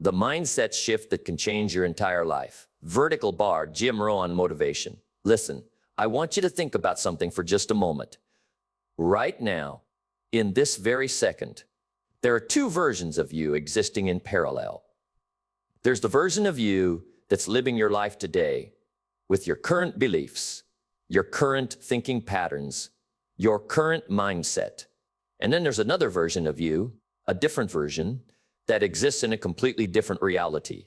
The mindset shift that can change your entire life. Vertical bar, Jim Rohn motivation. Listen, I want you to think about something for just a moment. Right now, in this very second, there are two versions of you existing in parallel. There's the version of you that's living your life today with your current beliefs, your current thinking patterns, your current mindset. And then there's another version of you, a different version, that exists in a completely different reality.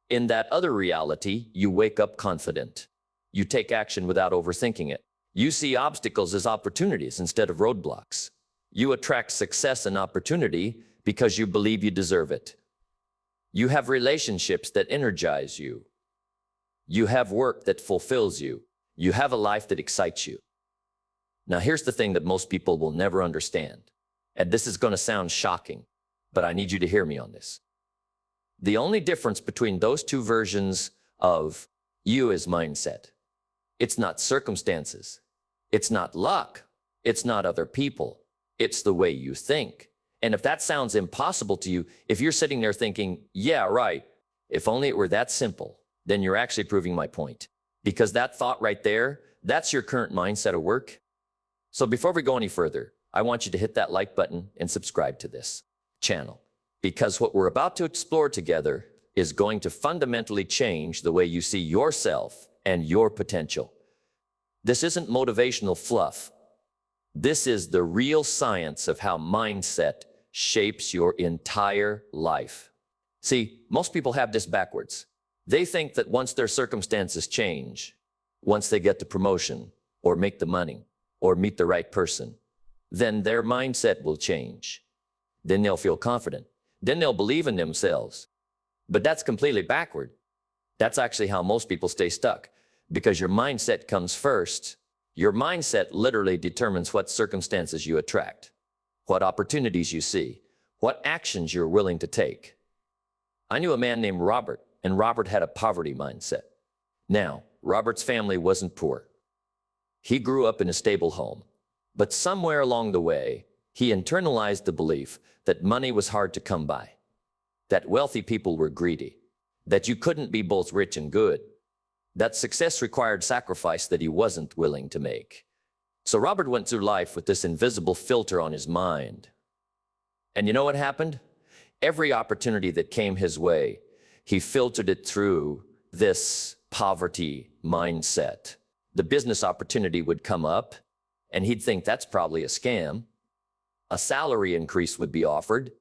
In that other reality, you wake up confident. You take action without overthinking it. You see obstacles as opportunities instead of roadblocks. You attract success and opportunity because you believe you deserve it. You have relationships that energize you. You have work that fulfills you. You have a life that excites you. Now, here's the thing that most people will never understand. And this is going to sound shocking, but I need you to hear me on this. The only difference between those two versions of you is mindset. It's not circumstances. It's not luck. It's not other people. It's the way you think. And if that sounds impossible to you, if you're sitting there thinking, yeah, right, if only it were that simple, then you're actually proving my point. Because that thought right there, that's your current mindset at work. So before we go any further, I want you to hit that like button and subscribe to this channel. Because what we're about to explore together is going to fundamentally change the way you see yourself and your potential. This isn't motivational fluff. This is the real science of how mindset shapes your entire life. See, most people have this backwards. They think that once their circumstances change, once they get the promotion, or make the money, or meet the right person, then their mindset will change. Then they'll feel confident. Then they'll believe in themselves. But that's completely backward. That's actually how most people stay stuck, because your mindset comes first. Your mindset literally determines what circumstances you attract, what opportunities you see, what actions you're willing to take. I knew a man named Robert, and Robert had a poverty mindset. Now, Robert's family wasn't poor. He grew up in a stable home, but somewhere along the way, he internalized the belief that money was hard to come by, that wealthy people were greedy, that you couldn't be both rich and good, that success required sacrifice that he wasn't willing to make. So Robert went through life with this invisible filter on his mind. And you know what happened? Every opportunity that came his way, he filtered it through this poverty mindset. The business opportunity would come up, and he'd think that's probably a scam. A salary increase would be offered,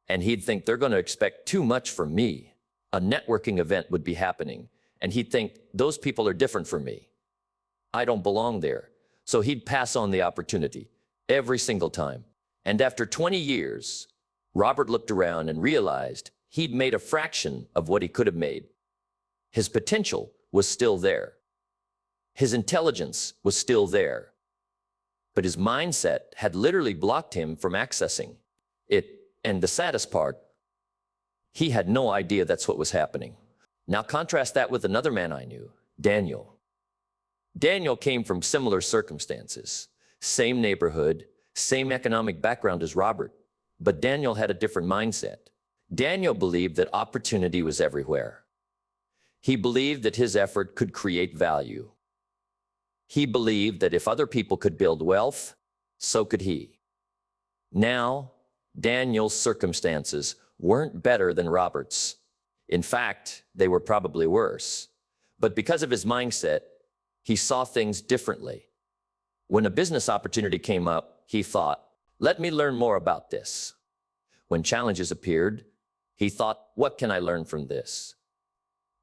and he'd think they're going to expect too much from me. A networking event would be happening, and he'd think those people are different from me. I don't belong there. So he'd pass on the opportunity every single time. And after 20 years, Robert looked around and realized he'd made a fraction of what he could have made. His potential was still there. His intelligence was still there. But his mindset had literally blocked him from accessing it. And the saddest part, he had no idea that's what was happening. Now contrast that with another man I knew, Daniel. Daniel came from similar circumstances, same neighborhood, same economic background as Robert, but Daniel had a different mindset. Daniel believed that opportunity was everywhere. He believed that his effort could create value. He believed that if other people could build wealth, so could he. Now, Daniel's circumstances weren't better than Robert's. In fact, they were probably worse. But because of his mindset, he saw things differently. When a business opportunity came up, he thought, let me learn more about this. When challenges appeared, he thought, what can I learn from this?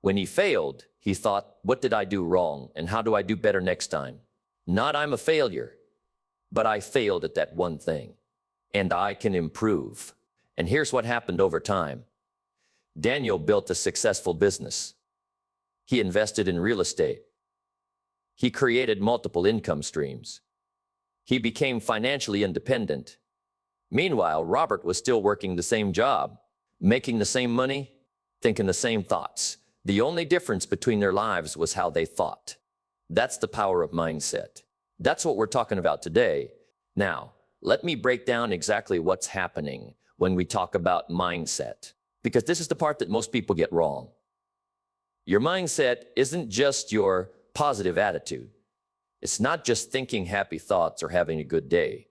When he failed, he thought, what did I do wrong and how do I do better next time? Not I'm a failure, but I failed at that one thing and I can improve. And here's what happened over time. Daniel built a successful business. He invested in real estate. He created multiple income streams. He became financially independent. Meanwhile, Robert was still working the same job, making the same money, thinking the same thoughts. The only difference between their lives was how they thought. That's the power of mindset. That's what we're talking about today. Now, let me break down exactly what's happening when we talk about mindset. Because this is the part that most people get wrong. Your mindset isn't just your positive attitude. It's not just thinking happy thoughts or having a good day.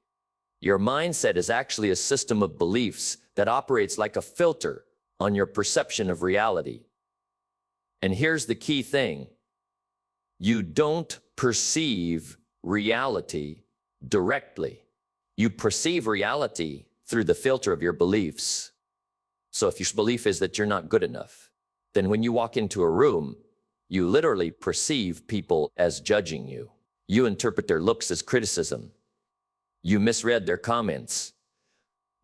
Your mindset is actually a system of beliefs that operates like a filter on your perception of reality. And here's the key thing. You don't perceive reality directly. You perceive reality through the filter of your beliefs. So if your belief is that you're not good enough, then when you walk into a room, you literally perceive people as judging you. You interpret their looks as criticism. You misread their comments.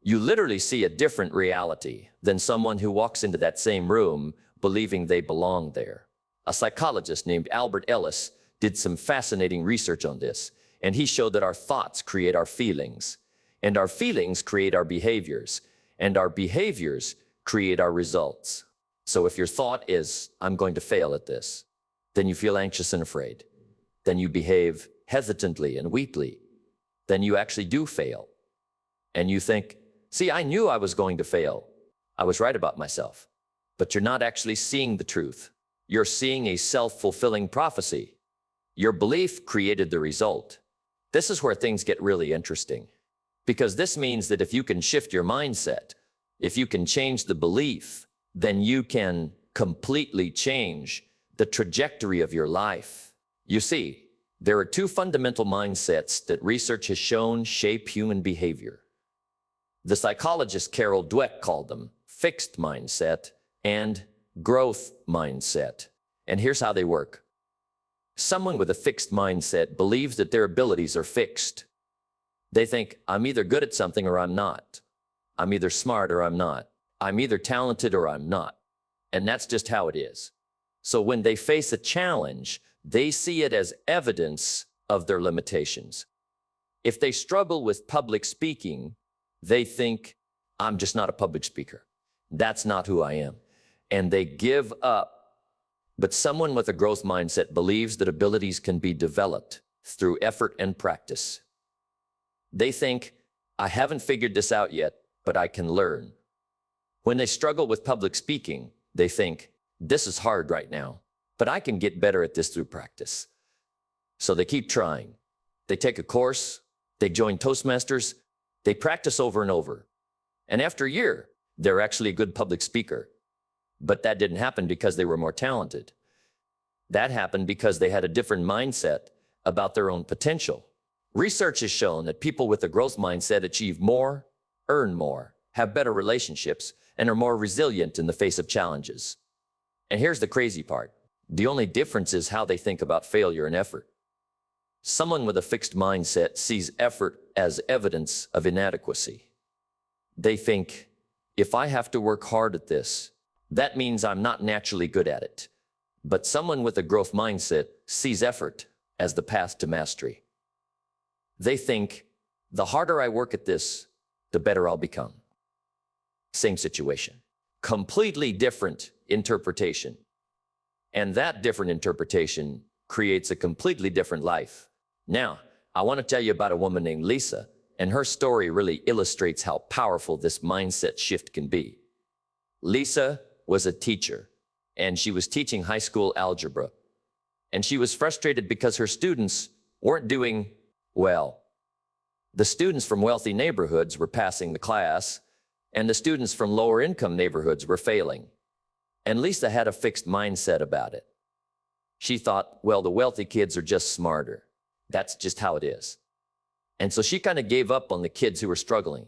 You literally see a different reality than someone who walks into that same room believing they belong there. A psychologist named Albert Ellis did some fascinating research on this, and he showed that our thoughts create our feelings, and our feelings create our behaviors, and our behaviors create our results. So if your thought is, I'm going to fail at this, then you feel anxious and afraid. Then you behave hesitantly and weakly. Then you actually do fail. And you think, see, I knew I was going to fail. I was right about myself. But you're not actually seeing the truth. You're seeing a self-fulfilling prophecy. Your belief created the result. This is where things get really interesting. Because this means that if you can shift your mindset, if you can change the belief, then you can completely change the trajectory of your life. You see, there are two fundamental mindsets that research has shown shape human behavior. The psychologist Carol Dweck called them fixed mindset and growth mindset. And here's how they work. Someone with a fixed mindset believes that their abilities are fixed. They think, I'm either good at something or I'm not. I'm either smart or I'm not. I'm either talented or I'm not. And that's just how it is. So when they face a challenge, they see it as evidence of their limitations. If they struggle with public speaking, they think, I'm just not a public speaker. That's not who I am. And they give up. But someone with a growth mindset believes that abilities can be developed through effort and practice. They think, I haven't figured this out yet, but I can learn. When they struggle with public speaking, they think, this is hard right now, but I can get better at this through practice. So they keep trying. They take a course, they join Toastmasters, they practice over and over. And after a year, they're actually a good public speaker. But that didn't happen because they were more talented. That happened because they had a different mindset about their own potential. Research has shown that people with a growth mindset achieve more, earn more, have better relationships, and are more resilient in the face of challenges. And here's the crazy part. The only difference is how they think about failure and effort. Someone with a fixed mindset sees effort as evidence of inadequacy. They think, if I have to work hard at this, that means I'm not naturally good at it. But someone with a growth mindset sees effort as the path to mastery. They think, the harder I work at this, the better I'll become. Same situation. Completely different interpretation. And that different interpretation creates a completely different life. Now, I want to tell you about a woman named Lisa, and her story really illustrates how powerful this mindset shift can be. Lisa was a teacher, and she was teaching high school algebra. And she was frustrated because her students weren't doing well. The students from wealthy neighborhoods were passing the class, and the students from lower income neighborhoods were failing. And Lisa had a fixed mindset about it. She thought, well, the wealthy kids are just smarter. That's just how it is. And so she kind of gave up on the kids who were struggling.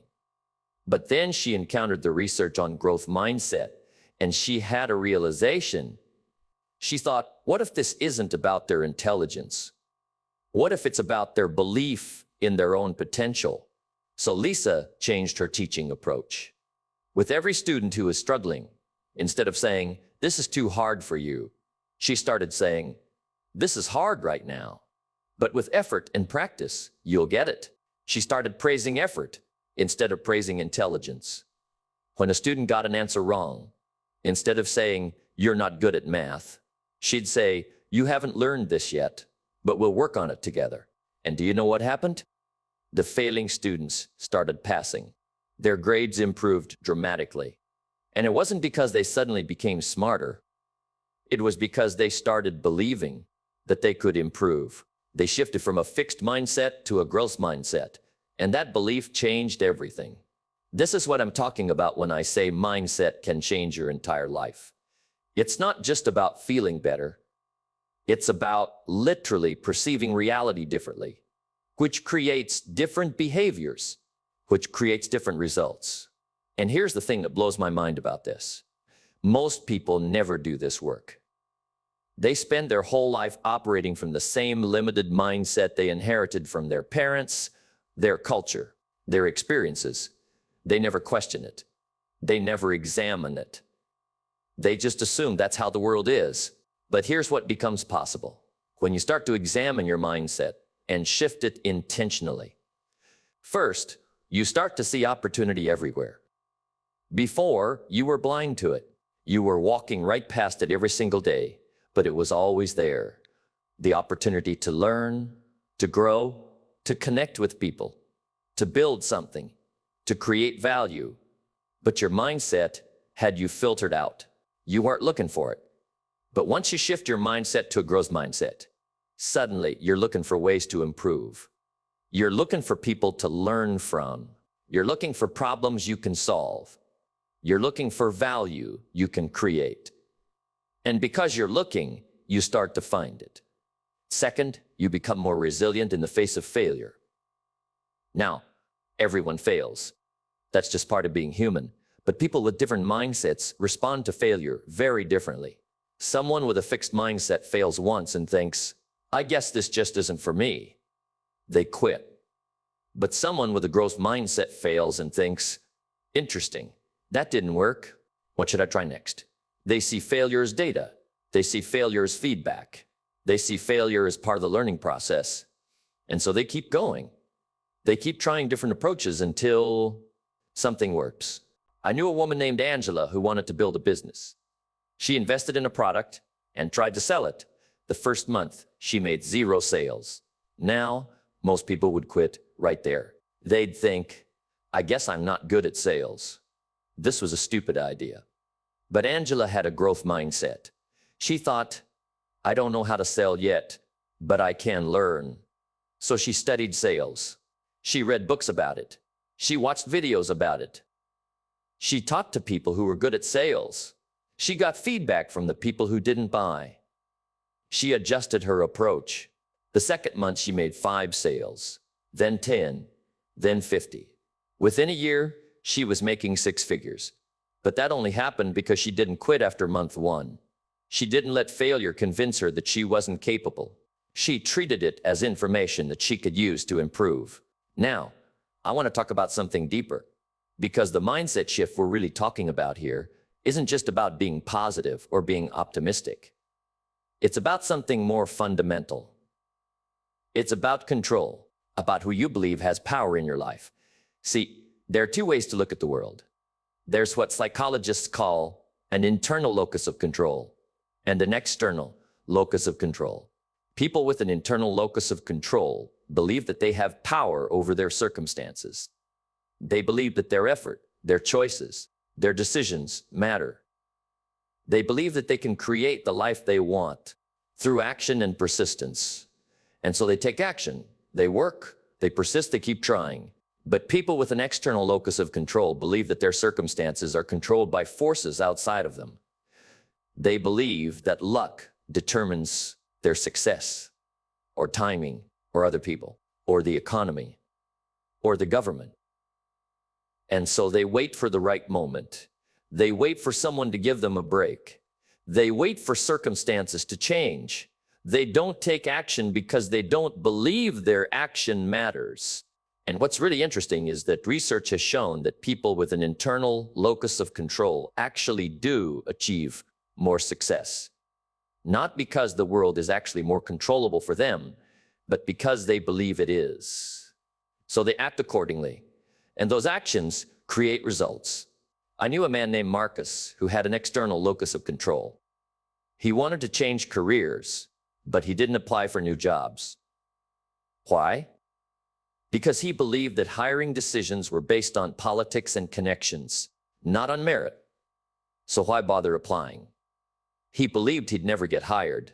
But then she encountered the research on growth mindset, and she had a realization. She thought, what if this isn't about their intelligence? What if it's about their belief in their own potential? So Lisa changed her teaching approach. With every student who was struggling, instead of saying, this is too hard for you, she started saying, this is hard right now. But with effort and practice, you'll get it. She started praising effort instead of praising intelligence. When a student got an answer wrong, instead of saying, you're not good at math, she'd say, you haven't learned this yet, but we'll work on it together. And do you know what happened? The failing students started passing. Their grades improved dramatically. And it wasn't because they suddenly became smarter. It was because they started believing that they could improve. They shifted from a fixed mindset to a growth mindset, and that belief changed everything. This is what I'm talking about when I say mindset can change your entire life. It's not just about feeling better. It's about literally perceiving reality differently, which creates different behaviors, which creates different results. And here's the thing that blows my mind about this. Most people never do this work. They spend their whole life operating from the same limited mindset they inherited from their parents, their culture, their experiences. They never question it. They never examine it. They just assume that's how the world is. But here's what becomes possible. When you start to examine your mindset and shift it intentionally. First, you start to see opportunity everywhere. Before, you were blind to it. You were walking right past it every single day, but it was always there. The opportunity to learn, to grow, to connect with people, to build something, to create value. But your mindset had you filtered out. You weren't looking for it. But once you shift your mindset to a growth mindset, suddenly you're looking for ways to improve. You're looking for people to learn from. You're looking for problems you can solve. You're looking for value you can create. And because you're looking, you start to find it. Second, you become more resilient in the face of failure. Now, everyone fails. That's just part of being human. But people with different mindsets respond to failure very differently. Someone with a fixed mindset fails once and thinks, I guess this just isn't for me. They quit. But someone with a growth mindset fails and thinks, interesting, that didn't work. What should I try next? They see failure as data. They see failure as feedback. They see failure as part of the learning process. And so they keep going. They keep trying different approaches until something works. I knew a woman named Angela who wanted to build a business. She invested in a product and tried to sell it. The first month, she made 0 sales. Now, most people would quit right there. They'd think, I guess I'm not good at sales. This was a stupid idea. But Angela had a growth mindset. She thought, I don't know how to sell yet, but I can learn. So she studied sales. She read books about it. She watched videos about it. She talked to people who were good at sales. She got feedback from the people who didn't buy. She adjusted her approach. The second month, she made 5 sales, then 10, then 50. Within a year, she was making 6 figures. But that only happened because she didn't quit after month 1. She didn't let failure convince her that she wasn't capable. She treated it as information that she could use to improve. Now, I want to talk about something deeper, because the mindset shift we're really talking about here isn't just about being positive or being optimistic. It's about something more fundamental. It's about control, about who you believe has power in your life. See, there are 2 ways to look at the world. There's what psychologists call an internal locus of control and an external locus of control. People with an internal locus of control believe that they have power over their circumstances. They believe that their effort, their choices, their decisions matter. They believe that they can create the life they want through action and persistence. And so they take action. They work, they persist, they keep trying. But people with an external locus of control believe that their circumstances are controlled by forces outside of them. They believe that luck determines their success, or timing, or other people, or the economy, or the government. And so they wait for the right moment. They wait for someone to give them a break. They wait for circumstances to change. They don't take action because they don't believe their action matters. And what's really interesting is that research has shown that people with an internal locus of control actually do achieve more success. Not because the world is actually more controllable for them, but because they believe it is. So they act accordingly. And those actions create results. I knew a man named Marcus who had an external locus of control. He wanted to change careers, but he didn't apply for new jobs. Why? Because he believed that hiring decisions were based on politics and connections, not on merit. So why bother applying? He believed he'd never get hired.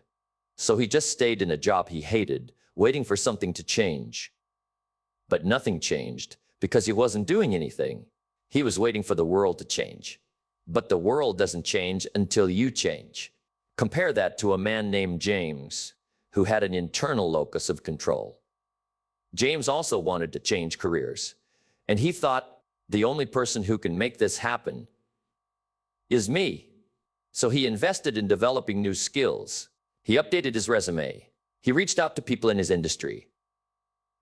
So he just stayed in a job he hated, waiting for something to change. But nothing changed because he wasn't doing anything. He was waiting for the world to change. But the world doesn't change until you change. Compare that to a man named James, who had an internal locus of control. James also wanted to change careers, and he thought, the only person who can make this happen is me. So he invested in developing new skills. He updated his resume. He reached out to people in his industry.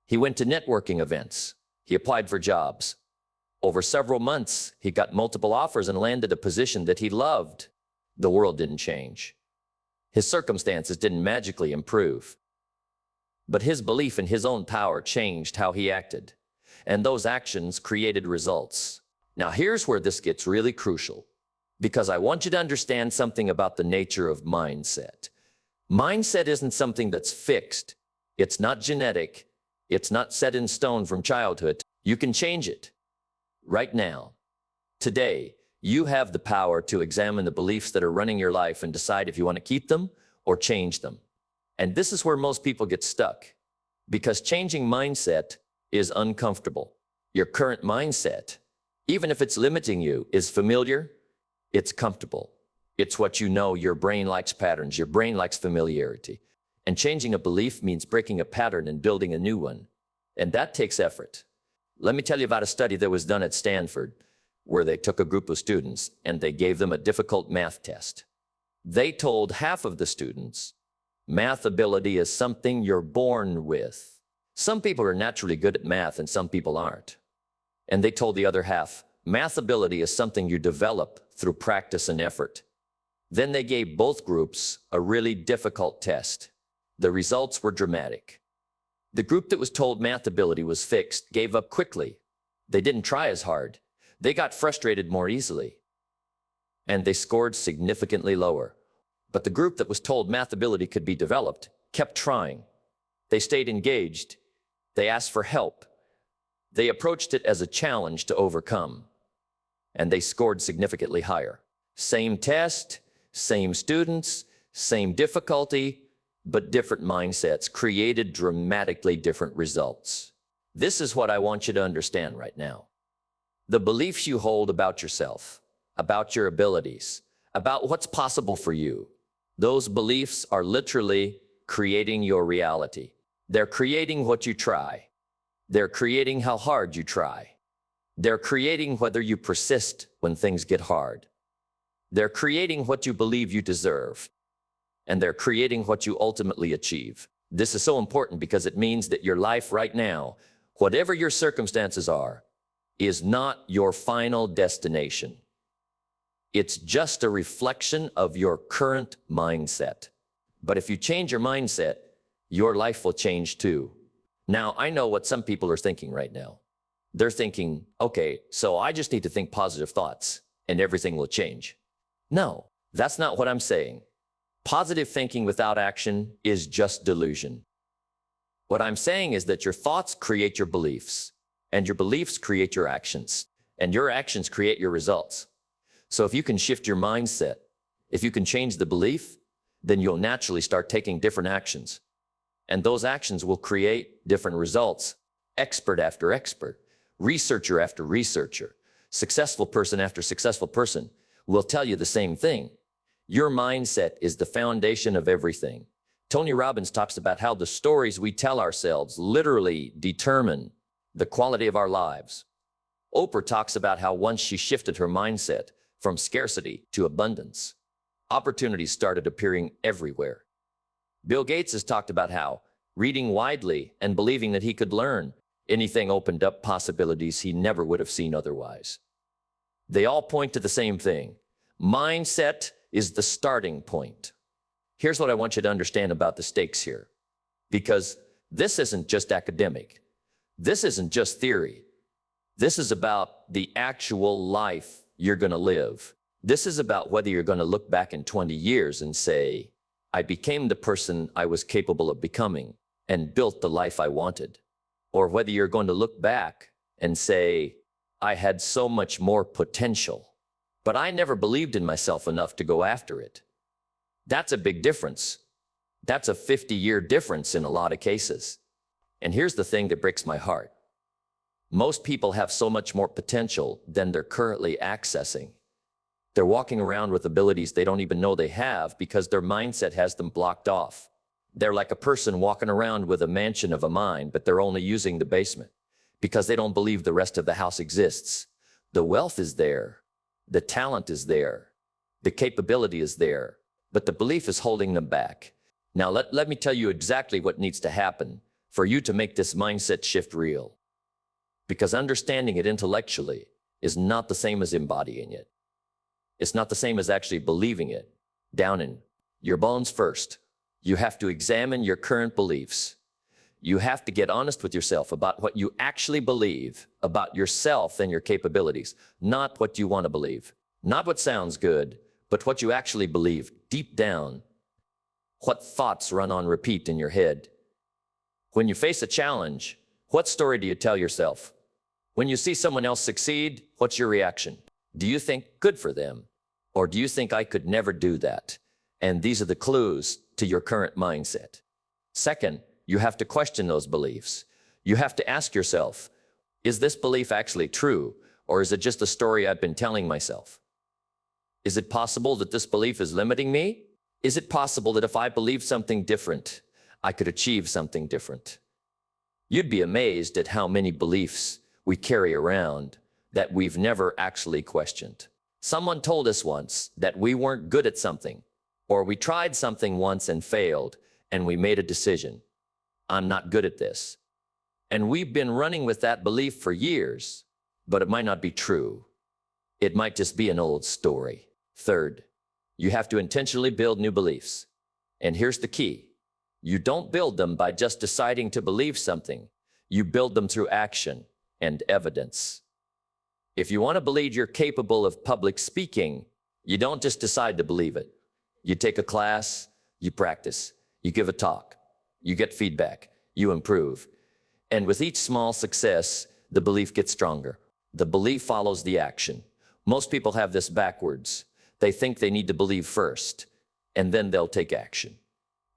He went to networking events. He applied for jobs. Over several months, he got multiple offers and landed a position that he loved. The world didn't change. His circumstances didn't magically improve. But his belief in his own power changed how he acted. And those actions created results. Now here's where this gets really crucial, because I want you to understand something about the nature of mindset. Mindset isn't something that's fixed. It's not genetic. It's not set in stone from childhood. You can change it. Right now, today, you have the power to examine the beliefs that are running your life and decide if you want to keep them or change them. And this is where most people get stuck, because changing mindset is uncomfortable. Your current mindset, even if it's limiting you, is familiar, it's comfortable. It's what you know. Your brain likes patterns. Your brain likes familiarity. And changing a belief means breaking a pattern and building a new one. And that takes effort. Let me tell you about a study that was done at Stanford, where they took a group of students and they gave them a difficult math test. They told half of the students, math ability is something you're born with. Some people are naturally good at math and some people aren't. And they told the other half, math ability is something you develop through practice and effort. Then they gave both groups a really difficult test. The results were dramatic. The group that was told math ability was fixed gave up quickly. They didn't try as hard. They got frustrated more easily. And they scored significantly lower. But the group that was told math ability could be developed kept trying. They stayed engaged. They asked for help. They approached it as a challenge to overcome. And they scored significantly higher. Same test, same students, same difficulty, but different mindsets created dramatically different results. This is what I want you to understand right now. The beliefs you hold about yourself, about your abilities, about what's possible for you, those beliefs are literally creating your reality. They're creating what you try. They're creating how hard you try. They're creating whether you persist when things get hard. They're creating what you believe you deserve. And they're creating what you ultimately achieve. This is so important because it means that your life right now, whatever your circumstances are, is not your final destination. It's just a reflection of your current mindset. But if you change your mindset, your life will change too. Now, I know what some people are thinking right now. They're thinking, okay, so I just need to think positive thoughts and everything will change. No, that's not what I'm saying. Positive thinking without action is just delusion. What I'm saying is that your thoughts create your beliefs, and your beliefs create your actions, and your actions create your results. So if you can shift your mindset, if you can change the belief, then you'll naturally start taking different actions. And those actions will create different results. Expert after expert, researcher after researcher, successful person after successful person will tell you the same thing. Your mindset is the foundation of everything. Tony Robbins talks about how the stories we tell ourselves literally determine the quality of our lives. Oprah talks about how once she shifted her mindset from scarcity to abundance, opportunities started appearing everywhere. Bill Gates has talked about how reading widely and believing that he could learn anything opened up possibilities he never would have seen otherwise. They all point to the same thing. Mindset is the starting point. Here's what I want you to understand about the stakes here, because this isn't just academic. This isn't just theory. This is about the actual life you're going to live. This is about whether you're going to look back in 20 years and say, I became the person I was capable of becoming and built the life I wanted. Or whether you're going to look back and say, I had so much more potential. but I never believed in myself enough to go after it. That's a big difference. That's a 50-year difference in a lot of cases. And here's the thing that breaks my heart. Most people have so much more potential than they're currently accessing. They're walking around with abilities they don't even know they have because their mindset has them blocked off. They're like a person walking around with a mansion of a mind, but they're only using the basement because they don't believe the rest of the house exists. The wealth is there. The talent is there. The capability is there, but the belief is holding them back. Now, let me tell you exactly what needs to happen for you to make this mindset shift real. Because understanding it intellectually is not the same as embodying it. It's not the same as actually believing it down in your bones first. You have to examine your current beliefs. You have to get honest with yourself about what you actually believe about yourself and your capabilities, not what you want to believe, not what sounds good, but what you actually believe deep down. What thoughts run on repeat in your head? When you face a challenge, what story do you tell yourself? When you see someone else succeed, what's your reaction? Do you think good for them? Or do you think I could never do that? And these are the clues to your current mindset. Second, you have to question those beliefs. You have to ask yourself, is this belief actually true? Or is it just a story I've been telling myself? Is it possible that this belief is limiting me? Is it possible that if I believe something different, I could achieve something different? You'd be amazed at how many beliefs we carry around that we've never actually questioned. Someone told us once that we weren't good at something, or we tried something once and failed, and we made a decision. I'm not good at this. And we've been running with that belief for years, but it might not be true. It might just be an old story. Third, you have to intentionally build new beliefs. And here's the key. You don't build them by just deciding to believe something. You build them through action and evidence. If you want to believe you're capable of public speaking, you don't just decide to believe it. You take a class, you practice, you give a talk, you get feedback, you improve. And with each small success, the belief gets stronger. The belief follows the action. Most people have this backwards. They think they need to believe first, and then they'll take action.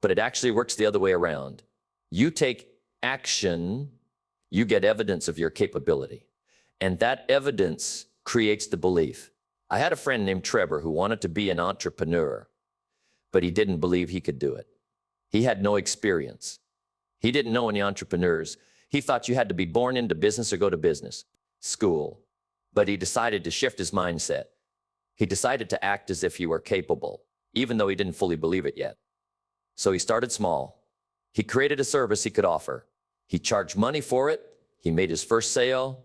But it actually works the other way around. You take action, you get evidence of your capability. And that evidence creates the belief. I had a friend named Trevor who wanted to be an entrepreneur, but he didn't believe he could do it. He had no experience. He didn't know any entrepreneurs. He thought you had to be born into business or go to business school. But he decided to shift his mindset. He decided to act as if he were capable, even though he didn't fully believe it yet. So he started small. He created a service he could offer. He charged money for it. He made his first sale.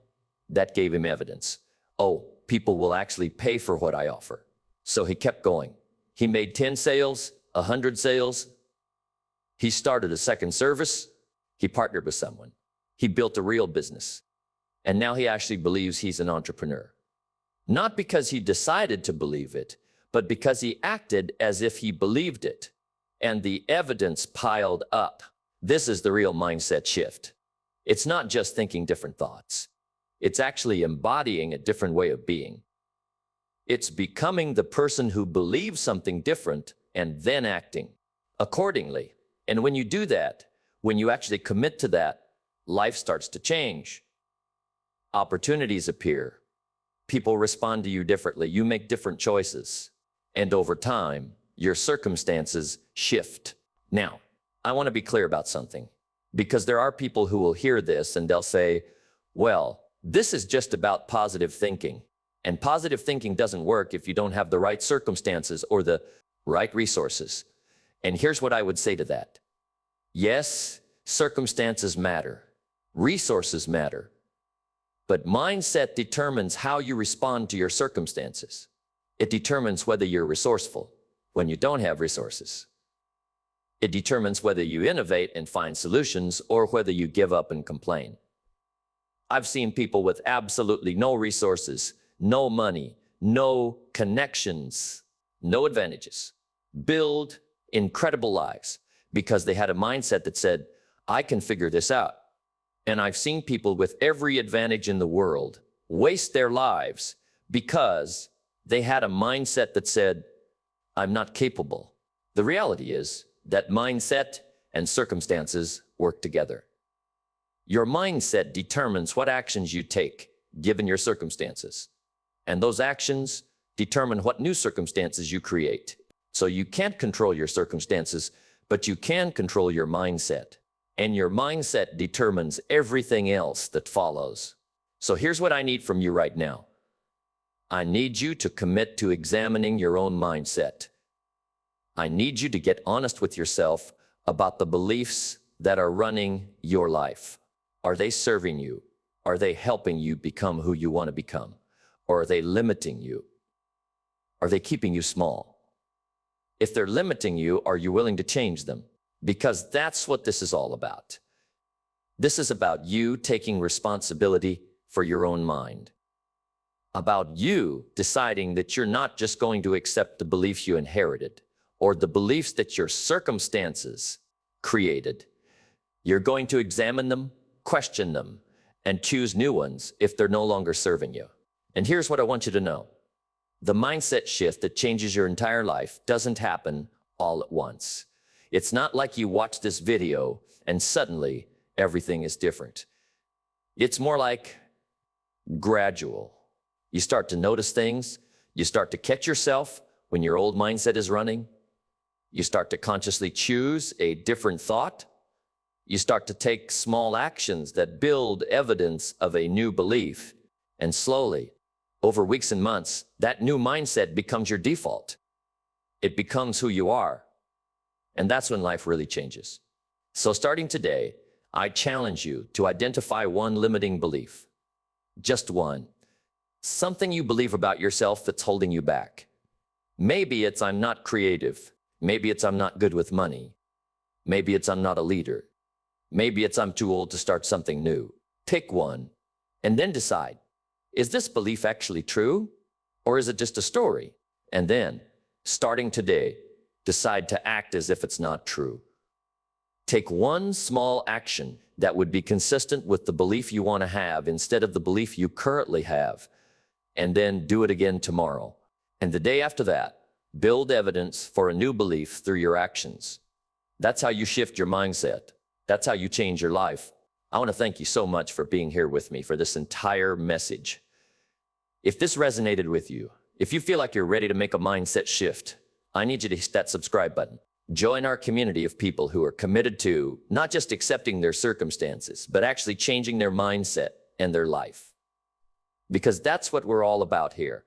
That gave him evidence. Oh, people will actually pay for what I offer. So he kept going. He made 10 sales, 100 sales. He started a second service. He partnered with someone. He built a real business. And now he actually believes he's an entrepreneur. Not because he decided to believe it, but because he acted as if he believed it. And the evidence piled up. This is the real mindset shift. It's not just thinking different thoughts. It's actually embodying a different way of being. It's becoming the person who believes something different and then acting accordingly. And when you do that, when you actually commit to that, life starts to change. Opportunities appear. People respond to you differently. You make different choices. And over time, your circumstances shift. Now, I want to be clear about something, because there are people who will hear this and they'll say, well, this is just about positive thinking. And positive thinking doesn't work if you don't have the right circumstances or the right resources. And here's what I would say to that. Yes, circumstances matter. Resources matter. But mindset determines how you respond to your circumstances. It determines whether you're resourceful when you don't have resources. It determines whether you innovate and find solutions or whether you give up and complain. I've seen people with absolutely no resources, no money, no connections, no advantages, build incredible lives because they had a mindset that said, I can figure this out. And I've seen people with every advantage in the world waste their lives because They had a mindset that said, I'm not capable. The reality is that mindset and circumstances work together. Your mindset determines what actions you take, given your circumstances. And those actions determine what new circumstances you create. So you can't control your circumstances, but you can control your mindset. And your mindset determines everything else that follows. So here's what I need from you right now. I need you to commit to examining your own mindset. I need you to get honest with yourself about the beliefs that are running your life. Are they serving you? Are they helping you become who you want to become? Or are they limiting you? Are they keeping you small? If they're limiting you, are you willing to change them? Because that's what this is all about. This is about you taking responsibility for your own mind. About you deciding that you're not just going to accept the beliefs you inherited or the beliefs that your circumstances created. You're going to examine them, question them, and choose new ones if they're no longer serving you. And here's what I want you to know. The mindset shift that changes your entire life doesn't happen all at once. It's not like you watch this video and suddenly everything is different. It's more like gradual. You start to notice things. You start to catch yourself when your old mindset is running. You start to consciously choose a different thought. You start to take small actions that build evidence of a new belief. And slowly, over weeks and months, that new mindset becomes your default. It becomes who you are. And that's when life really changes. So starting today, I challenge you to identify one limiting belief. Just one. Something you believe about yourself that's holding you back. Maybe it's I'm not creative. Maybe it's I'm not good with money. Maybe it's I'm not a leader. Maybe it's I'm too old to start something new. Pick one and then decide, is this belief actually true or is it just a story? And then, starting today, decide to act as if it's not true. Take one small action that would be consistent with the belief you want to have instead of the belief you currently have, and then do it again tomorrow. And the day after that, build evidence for a new belief through your actions. That's how you shift your mindset. That's how you change your life. I want to thank you so much for being here with me for this entire message. If this resonated with you, if you feel like you're ready to make a mindset shift, I need you to hit that subscribe button. Join our community of people who are committed to not just accepting their circumstances, but actually changing their mindset and their life. Because that's what we're all about here.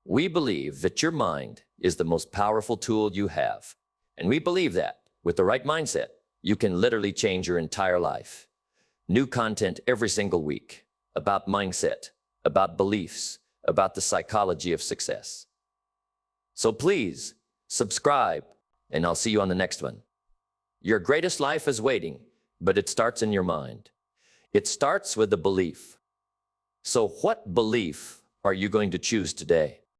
We believe that your mind is the most powerful tool you have. And we believe that with the right mindset, you can literally change your entire life. New content every single week about mindset, about beliefs, about the psychology of success. So please subscribe, and I'll see you on the next one. Your greatest life is waiting, but it starts in your mind. It starts with a belief. So what belief are you going to choose today?